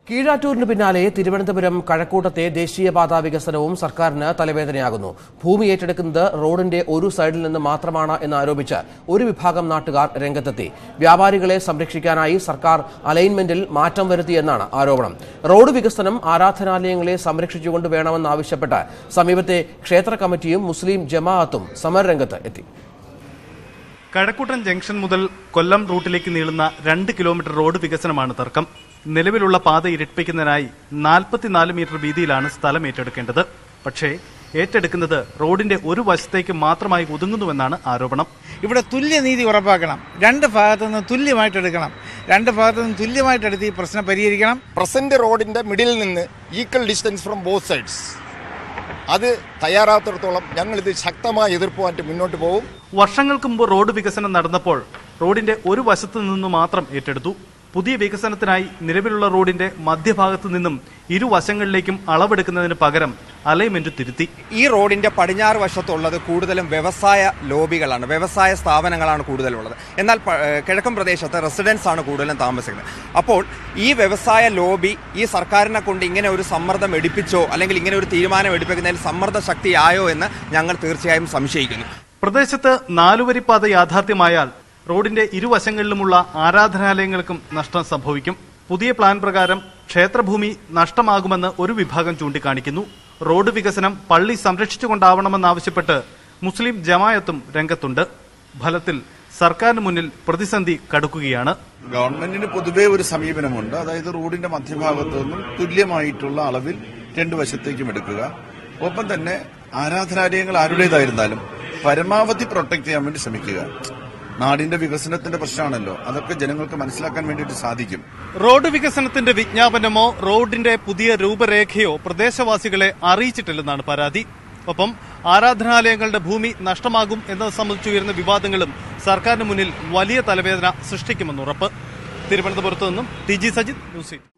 കീഴാറ്റൂരിന് പിന്നാലെ തിരുവനന്തപുരം കഴക്കൂട്ടത്തെ ദേശീയപാതാ വികസനവും സർക്കാരിന് തലവേദനയാകുന്നു. ഭൂമി ഏറ്റെടുക്കുന്നത് റോഡിന്റെ ഒരു സൈഡിൽ നിന്ന് മാത്രമാണ് എന്നാരോപിച്ച് ഒരു വിഭാഗം നാട്ടുകാർ രംഗത്തെത്തി. വ്യാപാരികളെ സംരക്ഷിക്കാനായി സർക്കാർ അലൈൻമെന്റിൽ മാറ്റം വരുത്തിയെന്നാണ് ആരോപണം. റോഡ് വികസനം ആരാധനാലയങ്ങളെ സംരക്ഷിച്ചുകൊണ്ട് വേണമെന്നാവശ്യപ്പെട്ട് സമീപത്തെ ക്ഷേത്ര കമ്മിറ്റിയും മുസ്ലിം ജമാഅത്തും സമരരംഗത്ത് എത്തി. കഴക്കൂട്ടം ജംഗ്ഷൻ മുതൽ കൊല്ലം റൂട്ടിലേക്ക് നീളുന്ന 2 കിലോമീറ്റർ റോഡ് വികസനമാണ് തർക്കം. നിലവിലുള്ള പാത ഇരട്ടിപ്പിക്കുന്നതിനായി 44 മീറ്റർ വീതിയിലാണ് സ്ഥലം ഏറ്റെടുക്കേണ്ടത്. പക്ഷേ ഏറ്റെടുക്കുന്നത് റോഡിന്റെ ഒരു വശത്തേക്ക് മാത്രമായി ഒതുങ്ങുന്നുവെന്നാണ് ആരോപണം. ഇവിടെ തുല്യനീതി ഉറപ്പാക്കണം. രണ്ട് ഭാഗത്തു നിന്ന് തുല്യമായിട്ട് എടുക്കണം. രണ്ട് ഭാഗത്തു നിന്ന് തുല്യമായിട്ട് എടുത്ത് ഈ പ്രശ്നം പരിഹരിക്കണം. പ്രസന്റ് റോഡിന്റെ മിഡിൽ നിന്ന് equal distance from both sides അത് തയ്യാറാത്തിടത്തോളം ഞങ്ങൾ ഇത് ശക്തമായി എതിർപ്പുമായിട്ട് മുന്നോട്ട് പോകും. വർഷങ്ങൾക്ക് മുമ്പ് റോഡ് വികസനം നടന്നപ്പോൾ റോഡിന്റെ ഒരു വശത്തു നിന്നു മാത്രം ഏറ്റെടുത്തു. പുതിയ വികസനത്തിനായി നിലവിലുള്ള റോഡിന്റെ മധ്യഭാഗത്തു നിന്നും ഇരുവശങ്ങളിലേക്കും അളവെടുക്കുന്നതിന് പകരം അലൈൻമെന്റ് തിരുത്തി. ഈ റോഡിന്റെ പടിഞ്ഞാറ് വശത്തുള്ളത് കൂടുതലും വ്യവസായ ലോബികളാണ്, വ്യവസായ സ്ഥാപനങ്ങളാണ് കൂടുതലുള്ളത്. എന്നാൽ കിഴക്കൻ പ്രദേശത്ത് റെസിഡൻസ് ആണ് കൂടുതലും താമസിക്കുന്നത്. അപ്പോൾ ഈ വ്യവസായ ലോബി ഈ സർക്കാരിനെ കൊണ്ട് ഇങ്ങനെ ഒരു സമ്മർദ്ദം എടുപ്പിച്ചോ അല്ലെങ്കിൽ ഇങ്ങനെ ഒരു തീരുമാനം എടുപ്പിക്കുന്നതിൽ സമ്മർദ്ദ ശക്തിയായോ എന്ന് ഞങ്ങൾ തീർച്ചയായും സംശയിക്കുന്നു. പ്രദേശത്ത് 4 വരിപ്പാത യാഥാർത്ഥ്യമായാൽ റോഡിന്റെ ഇരുവശങ്ങളിലുമുള്ള ആരാധനാലയങ്ങൾക്കും നഷ്ടം സംഭവിക്കും. പുതിയ പ്ലാൻ പ്രകാരം ക്ഷേത്രഭൂമി നഷ്ടമാകുമെന്ന് ഒരു വിഭാഗം ചൂണ്ടിക്കാണിക്കുന്നു. റോഡ് വികസനം പള്ളി സംരക്ഷിച്ചുകൊണ്ടാവണമെന്നാവശ്യപ്പെട്ട് മുസ്ലിം ജമാഅത്തും രംഗത്തുണ്ട്. ഫലത്തിൽ സർക്കാരിന് മുന്നിൽ പ്രതിസന്ധി കടുക്കുകയാണ്. ഗവൺമെന്റിന് പൊതുവേ ഒരു സമീപനമുണ്ട്. അതായത് റോഡിന്റെ മധ്യഭാഗത്തു നിന്നും തുല്യമായിട്ടുള്ള അളവിൽ 2 വശത്തേക്കും എടുക്കുക. ഒപ്പം തന്നെ ആരാധനാലയങ്ങൾ ആരുടേതായിരുന്നാലും പരമാവധി പ്രൊട്ടക്ട് ചെയ്യാൻ വേണ്ടി ശ്രമിക്കുക. നാടിന്റെ വികസനത്തിന്റെ പ്രശ്നമാണല്ലോ, അതൊക്കെ ജനങ്ങൾക്ക് മനസ്സിലാക്കാൻ വേണ്ടിയിട്ട് സാധിക്കും. റോഡ് വികസനത്തിന്റെ വിജ്ഞാപനമോ റോഡിന്റെ പുതിയ രൂപരേഖയോ പ്രദേശവാസികളെ അറിയിച്ചിട്ടില്ലെന്നാണ് പരാതി. ഒപ്പം ആരാധനാലയങ്ങളുടെ ഭൂമി നഷ്ടമാകും എന്നത് സംബന്ധിച്ചുയരുന്ന വിവാദങ്ങളും സർക്കാരിന് മുന്നിൽ വലിയ തലവേദന സൃഷ്ടിക്കുമെന്നുറപ്പ്. തിരുവനന്തപുരത്ത് നിന്നും TG സജിത്, ന്യൂസ് 8.